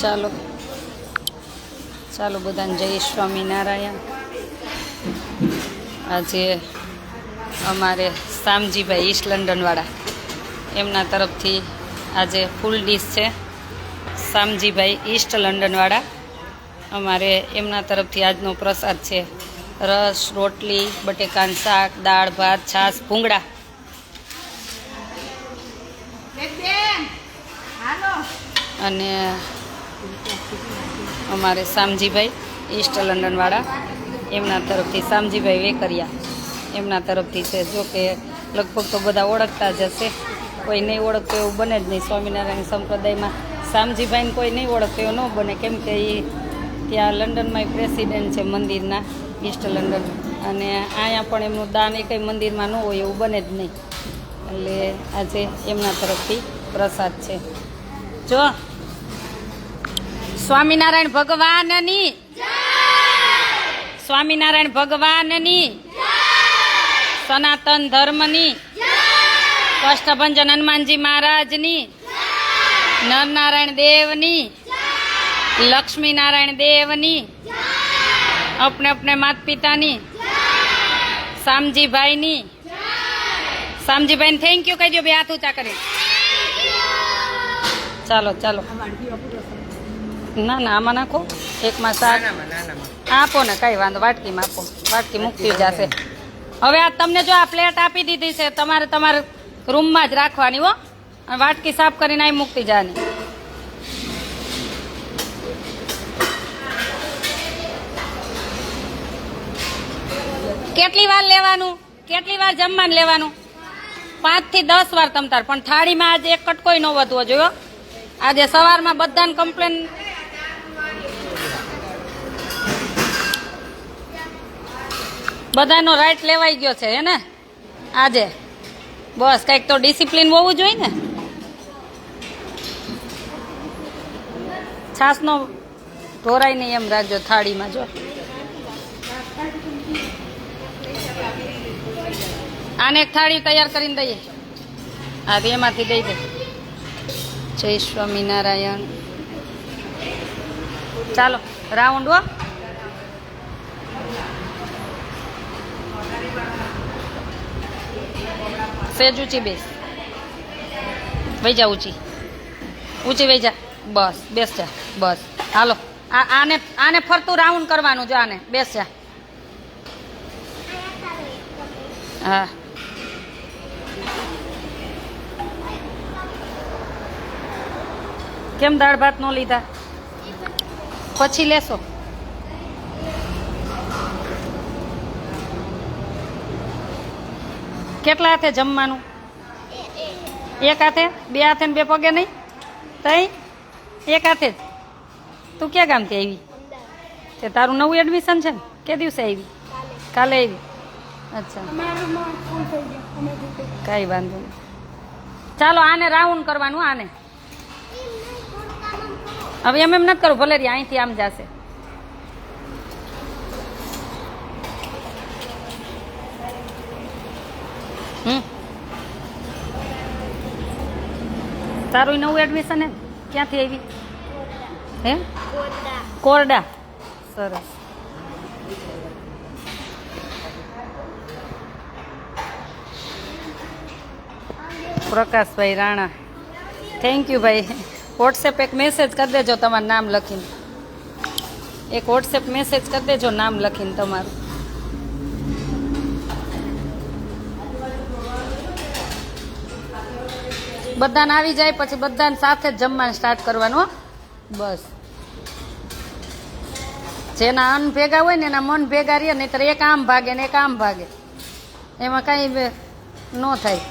ચાલો ચાલો બધાને જય સ્વામિનારાયણ. આજે અમારે શામજીભાઈ ઈસ્ટ લંડનવાળા એમના તરફથી આજે ફૂલ ડીશ છે. શામજીભાઈ ઈસ્ટ લંડનવાળા અમારે એમના તરફથી આજનો પ્રસાદ છે. રસ, રોટલી, બટેકાનું શાક, દાળ ભાત, છાશ, ભૂંગળા. અને અમારે શામજીભાઈ ઈસ્ટ લંડનવાળા એમના તરફથી શામજીભાઈ વેકરિયા એમના તરફથી છે. જો કે લગભગ તો બધા ઓળખતા જ હશે, કોઈ નહીં ઓળખતો એવું બને જ નહીં. સ્વામિનારાયણ સંપ્રદાયમાં શામજીભાઈને કોઈ નહીં ઓળખતો એવું ન બને, કેમ કે એ ત્યાં લંડનમાં પ્રેસિડેન્ટ છે મંદિરના, ઈસ્ટ લંડન. અને અહીંયા પણ એમનું દાન એ કંઈ મંદિરમાં ન હોય એવું બને જ નહીં. એટલે આજે એમના તરફથી પ્રસાદ છે. જો સ્વામિનારાયણ ભગવાનની, સ્વામિનારાયણ ભગવાનની, સનાતન ધર્મની, કષ્ટભંજન હનુમાનજી મહારાજની, નરનારાયણ દેવની, લક્ષ્મી નારાયણ દેવની, अपने अपने माता पितानी, शामजीभाईनी, शामजीभाई थैंक यू कही दो, બે હાથ ઊંચા કરી. ચાલો ચાલો, ના ના આમાં નાખો, એકમાં શાક આપો ને, કઈ વાંધો, વાટકીમાં આપો, વાટકી મૂકતી જશે. હવે આ તમને જો આ પ્લેટ આપી દીધી છે, તમારે તમારે રૂમમાં જ રાખવાની હો, અને વાટકી સાફ કરીને અહીં મૂકતી જવાની. કેટલી વાર લેવાનું, કેટલી વાર જમવાનું લેવાનું? 5 થી 10 વાર તમતાર, પણ થાળીમાં આજે એક કટકોય ન વધવો જોયો. આજે સવારમાં બધાને કમ્પ્લેન, બધાનો રાઈટ લેવાઈ ગયો છે ને આજે. બસ કંઈક તો ડિસિપ્લિન હોવું જોઈએ ને. છાસનો ઢોરાય નહીં એમ રાખજો થાળીમાં. જો આને એક થાળી તૈયાર કરીને દઈએ, હા એમાંથી દઈ દે. જય સ્વામિનારાયણ. ચાલો રાઉન્ડ હો. સેજ ઊંચી બેસ, વહી જા ઊંચી, ઊંચી વહી જા, બસ બેસ જા, બસ. હાલો આને આને ફરતું રાઉન્ડ કરવાનું. જો આને બેસ જા. હા કેમ દાળ ભાત નો લીધા? પછી લેશો. કેટલા હાથે જમવાનું? એક હાથે? બે હાથે ને બે પગે નહીં? તઈ એક હાથે જ. તું ક્યાં ગામથી આવી? તે તારું નવું એડમિશન છે ને? કે દિવસે આવી? કાલે આવી? અચ્છા, કઈ વાંધો નહીં. ચાલો આને રાઉન્ડ કરવાનું. આને હવે એમ નથી કરું, ભલે રી અહીંથી આમ જશે. તારું નવું એડમિશન હે? ક્યાંથી આવી? હે કોરડા. સરસ. પ્રકાશભાઈ રાણા, થેન્ક યુ ભાઈ. વોટ્સએપ એક મેસેજ કરી દેજો તમારું નામ લખીને. એક વોટ્સએપ મેસેજ કરી દેજો નામ લખીને તમારું. બધાને આવી જાય પછી બધાને સાથે જ જમવાનું સ્ટાર્ટ કરવાનું. બસ જેના અન્ન ભેગા હોય ને એના મન ભેગા રહે, નહીતર એક આમ ભાગે ને એક આમ ભાગે, એમાં કાંઈ ન થાય.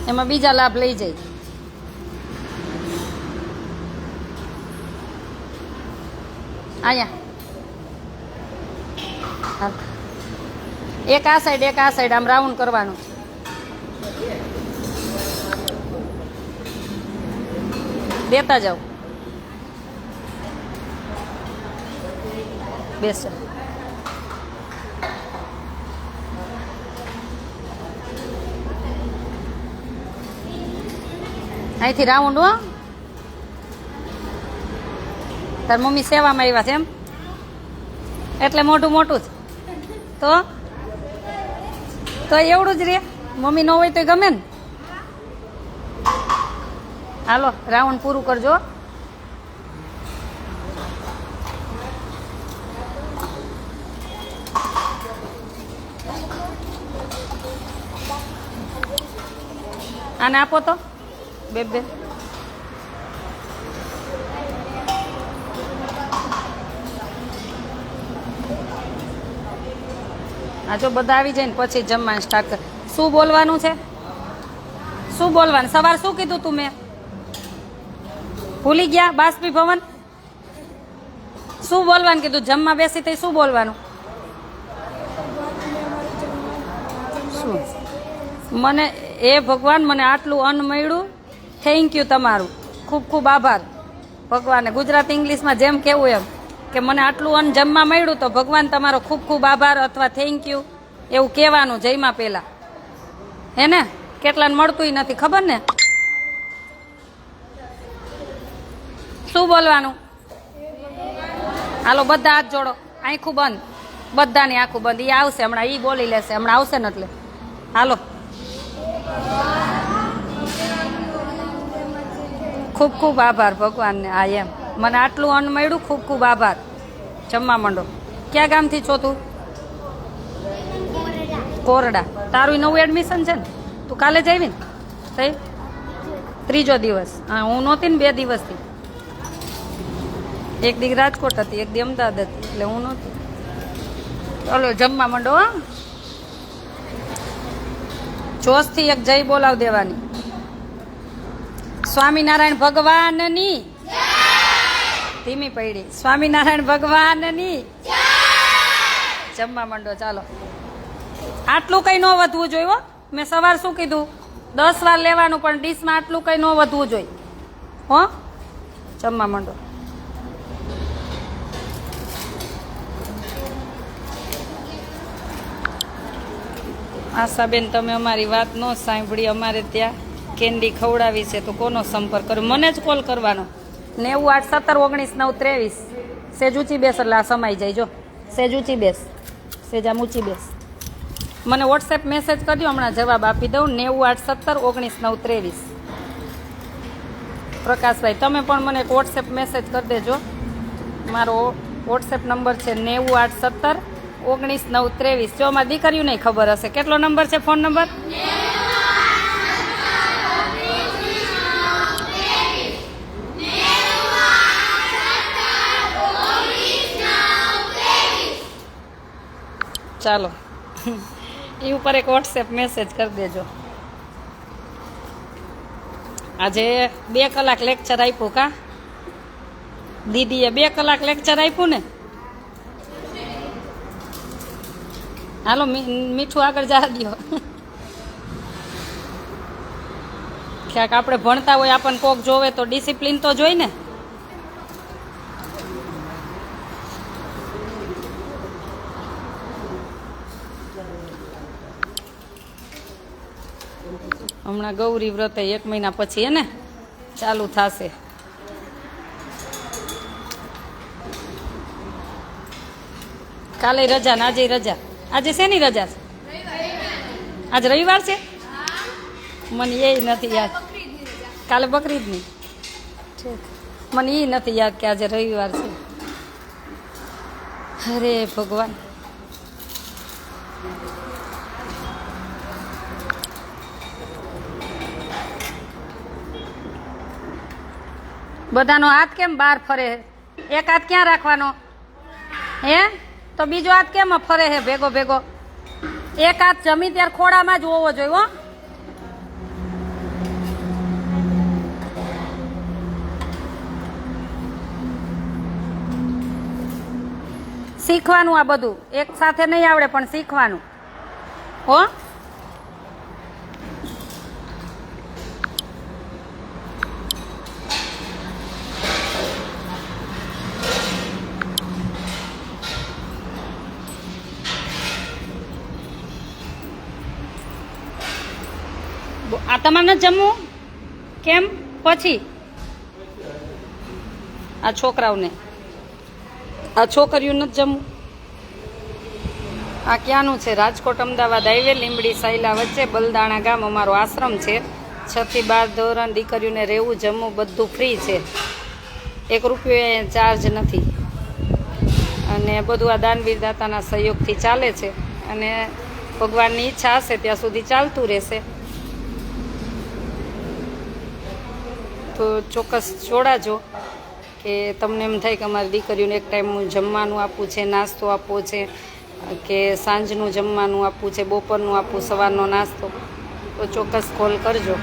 એમાં બીજા લાભ લઈ જાય. અહીંયા એક આ સાઈડ એક આ સાઈડ આમ રાઉન્ડ કરવાનું. દેતા જાઓ. બેસ. અહીંથી રાઉન્ડ હો. તાર મમ્મી સેવામાં આવ્યા છે એમ એટલે મોટું મોટું જ તો એવડું જ રે. મમ્મી ન હોય તો ગમે ને. હાલો રાઉન્ડ પૂરું કરજો. આને આપો તો બે બે. આ જો બધા આવી જાય ને પછી જમવાનું સ્ટાર્ટ કર. શું બોલવાનું છે? શું બોલવાનું? સવાર શું કીધું તું મેં? ભૂલી ગયા? બાષ્પીભવન. શું બોલવાનું કીધું? જમવા બેસી તો શું બોલવાનું? શું? મને એ ભગવાન મને આટલું અન્ન મળ્યું, થેન્ક યુ તમારું, ખૂબ ખૂબ આભાર ભગવાનને. ગુજરાતી ઇંગ્લિશમાં જેમ કહેવું એમ કે મને આટલું અન્ન જમવા મળ્યું તો ભગવાન તમારો ખૂબ ખૂબ આભાર અથવા થેન્ક યુ એવું કહેવાનું જઈમાં પહેલાં. હે ને? કેટલાને મળતું નથી ખબર ને. શું બોલવાનું? હાલો બધા હાથ જોડો. આંખું બંધ, બધાની આંખું બંધ. એ આવશે હમણાં, એ બોલી લેશે હમણાં, આવશે ને એટલે. હાલો ખૂબ ખૂબ આભાર ભગવાનને. હા એમ મને આટલું અન્ન મળ્યું, ખૂબ ખૂબ આભાર. જમવા માંડો. ક્યાં ગામથી છો તું? કોરડા. તારું નવું એડમિશન છે ને? તું કાલે જ આવી ને? થઈ ત્રીજો દિવસ. હા હું નહોતી ને 2 દિવસથી. એક દી રાજકોટ હતી, એક દી અમદાવાદ હતી, એટલે હું નહોતી. ચાલો જમવા માંડો. હા જોશથી એક જય બોલાવ દેવાની. સ્વામિનારાયણ ભગવાનની ધીમી પડી. સ્વામિનારાયણ ભગવાનની જમવા માંડો. ચાલો આટલું કઈ ન વધવું જોઈએ હો. મેં સવાર શું કીધું? 10 વાર લેવાનું, પણ ડીશમાં આટલું કઈ ન વધવું જોઈએ હો. જમવા માંડો. આશાબેન તમે અમારી વાત ન સાંભળી, અમારે ત્યાં કેન્ડી ખવડાવી છે તો કોનો સંપર્ક કર્યો? મને જ કોલ કરવાનો. 90 8 17 19 9 23. સેજુચી બેસ એટલે આ સમાઈ જાય. જો સેજુચી બેસ, સેજા મૂચી બેસ. મને વોટ્સએપ મેસેજ કરજો, હમણાં જવાબ આપી દઉં. 90 8 17 19 9 23. પ્રકાશભાઈ તમે પણ મને એક વોટ્સએપ મેસેજ કરી દેજો. મારો વોટ્સએપ નંબર છે 90 8 17 19 9 23. જો અમારી દીકરીઓ નહીં ખબર હશે. કેટલો નંબર છે ફોન નંબર? ચાલો એ ઉપર એક વોટ્સએપ મેસેજ કરી દેજો. આજે 2 કલાક લેક્ચર આપ્યું કા દીદીએ? 2 કલાક લેક્ચર આપ્યું ને. હાલો મીઠું આગળ જવા દો. ક્યાંક આપણે ભણતા હોય આપણને કોક જોવે તો ડિસિપ્લિન તો જોઈ ને. હમણાં ગૌરી વ્રત 1 મહિના પછી હે ને ચાલુ થશે. કાલે રજા ને આજે રજા. આજે શેની રજા છે? આજે રવિવાર છે? મને એ નથી યાદ. કાલે બકરીદની. મને એ નથી યાદ કે આજે રવિવાર છે. અરે ભગવાન. બધાનો હાથ કેમ બહાર ફરે? એક હાથ ક્યાં રાખવાનો હે? તો બીજો હાથ કેમ ફરે હે ભેગો ભેગો? એક હાથ જમી ત્યારે ખોડામાં જ હોવો જોઈએ હો. શીખવાનું આ બધું એક સાથે નહીં આવડે પણ શીખવાનું હો. આ તમારે નથી જમવું કેમ? પછી આ છોકરાઓને, આ છોકરીઓ નથી જમવું. આ ક્યાંનું છે? રાજકોટ અમદાવાદ હાઈવે, લીંબડી સાયલા વચ્ચે બલદાણા ગામ અમારો આશ્રમ છે. 6 થી 12 ધોરણ દીકરીઓને રહેવું જમવું બધું ફ્રી છે. 1 રૂપિયો ચાર્જ નથી. અને બધું આ દાનવીર દાતાના સહયોગથી ચાલે છે. અને ભગવાનની ઈચ્છા હશે ત્યાં સુધી ચાલતું રહેશે. તો ચોક્કસ જોડાજો કે તમને એમ થાય કે અમારી દીકરીઓને એક ટાઈમનું જમવાનું આપવું છે, નાસ્તો આપવો છે, કે સાંજનું જમવાનું આપવું છે, બપોરનું આપવું, સવારનો નાસ્તો, તો ચોક્કસ કોલ કરજો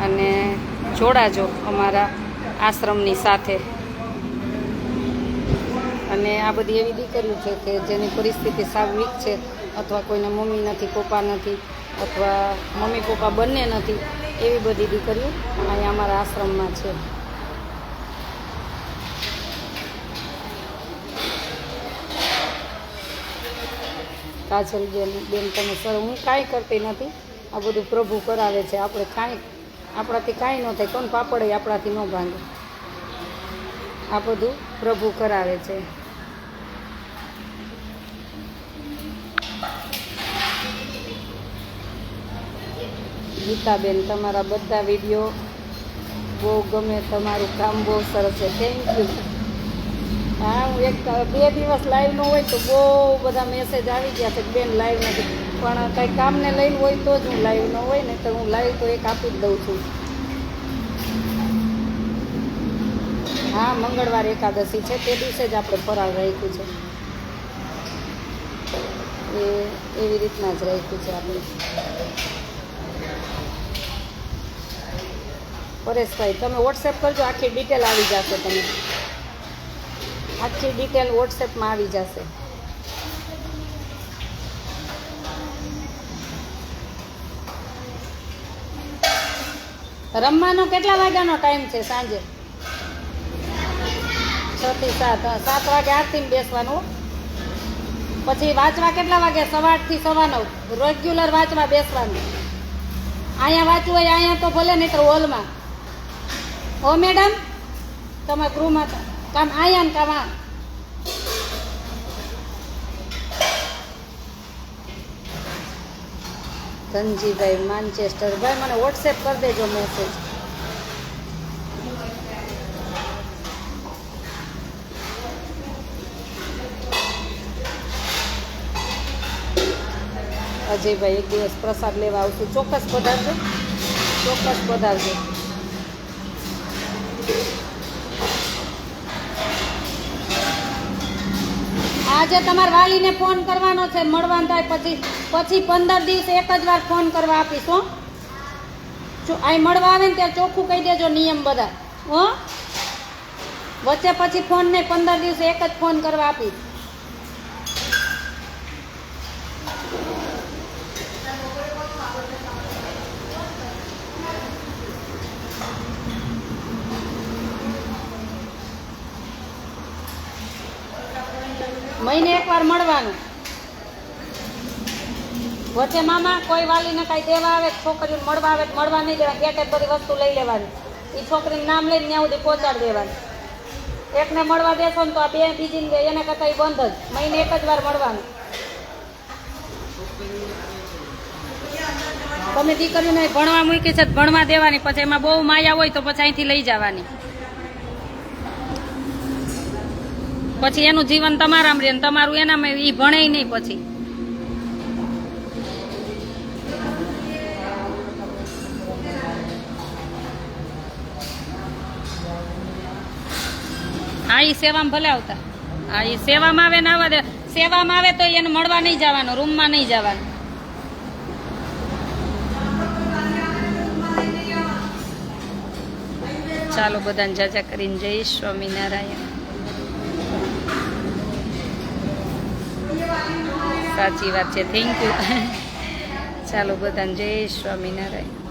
અને જોડાજો અમારા આશ્રમની સાથે. અને આ બધી એવી દીકરીઓ છે કે જેની પરિસ્થિતિ સાવ વીક છે, અથવા કોઈને મમ્મી નથી, પપ્પા નથી, અથવા મમ્મી પપ્પા બંને નથી, એવી બધી દીકરીઓ અહીંયા અમારા આશ્રમમાં છે. કાજલ બેન તમે સર, હું કાંઈ કરતી નથી, આ બધું પ્રભુ કરાવે છે. આપણે કાંઈ, આપણાથી કાંઈ ન થાય, કોણ પાપડ આપણાથી ન ભાંગે, આ બધું પ્રભુ કરાવે છે. ગીતાબેન, તમારા બધા વિડીયો બહુ ગમે, તમારું કામ બહુ સરસ છે, થેન્ક યુ. હા, હું 1-2 દિવસ લાઈવ ન હોય તો બહુ બધા મેસેજ આવી ગયા છે કે બેન લાઈવ નથી, પણ કંઈ કામને લઈને હોય તો જ હું લાઈવ ન હોય ને, તો હું લાઈવ તો એક આપી જ દઉં છું. હા, મંગળવાર એકાદશી છે, તે દિવસે જ આપણે ફરાળ રાખ્યું છે. એવી રીતના જ રાખ્યું છે આપણે. પરેશભાઈ, તમે વોટ્સએપ કરજો, આખી ડિટેલ આવી જશે. તમે આખી ડિટેલ વોટ્સએપમાં આવી જશે. રમવાનો કેટલા વાગ્યાનો ટાઈમ છે? સાંજે 6 થી 7. 7 વાગે આરતીમાં બેસવાનું. પછી વાંચવા કેટલા વાગે? 8:30 થી 9:15 રેગ્યુલર વાંચવા બેસવાનું. અહીંયા વાંચવું હોય અહીંયા તો ભલે, નહીં તો હોલમાં. ઓ મેડમ, તમે ગૃહમાં કામ અહીંયા ને કામ આ. ધનજીભાઈ માન્ચેસ્ટર, ભાઈ મને વોટ્સએપ કરી દેજો મેસેજ. અજયભાઈ, એક દિવસ પ્રસાદ લેવા આવશું. ચોક્કસ પધારજો, ચોક્કસ પધારજો. આજે તમારા વાલીને ફોન કરવાનો છે, મળવાનું થાય પછી 15 દિવસે એક જ વાર ફોન કરવા આપીશ. હો, અહીં મળવા આવે ને ત્યારે ચોખ્ખું કહી દેજો નિયમ બધા. હો, વચ્ચે પછી ફોન નહીં, 15 દિવસે એક જ ફોન કરવા આપીશ. મહિને એકવાર મળવાનું. વચ્ચે મામા કોઈ વાલીને કાંઈ દેવા આવે, છોકરીઓને મળવા આવે, મળવા નહીં દેવા, ગેટે બધી વસ્તુ લઈ લેવાની. એ છોકરીનું નામ લઈને ત્યાં સુધી પહોંચાડી દેવાનું. એકને મળવા દેશો ને તો આ બે બીજીને એને કરતાં બંધ જ. મહિને એક જ વાર મળવાનું. તમે દીકરીઓને ભણવા મૂકી છે, ભણવા દેવાની, પછી એમાં બહુ માયા હોય તો પછી અહીંથી લઈ જવાની. પછી એનું જીવન તમારામાં રહે, તમારું એનામાં, એ ભણે નહીં. પછી હા, એ સેવામાં ભલે આવતા. હા, એ સેવામાં આવે ને આવવા દે. સેવામાં આવે તો એને મળવા નહીં જવાનું, રૂમમાં નહીં જવાનું. ચાલો, બધાને જાજા કરીને જય સ્વામિનારાયણ. સાચી વાત છે, થેન્ક યુ. ચાલો, બધાને જય સ્વામિનારાયણ.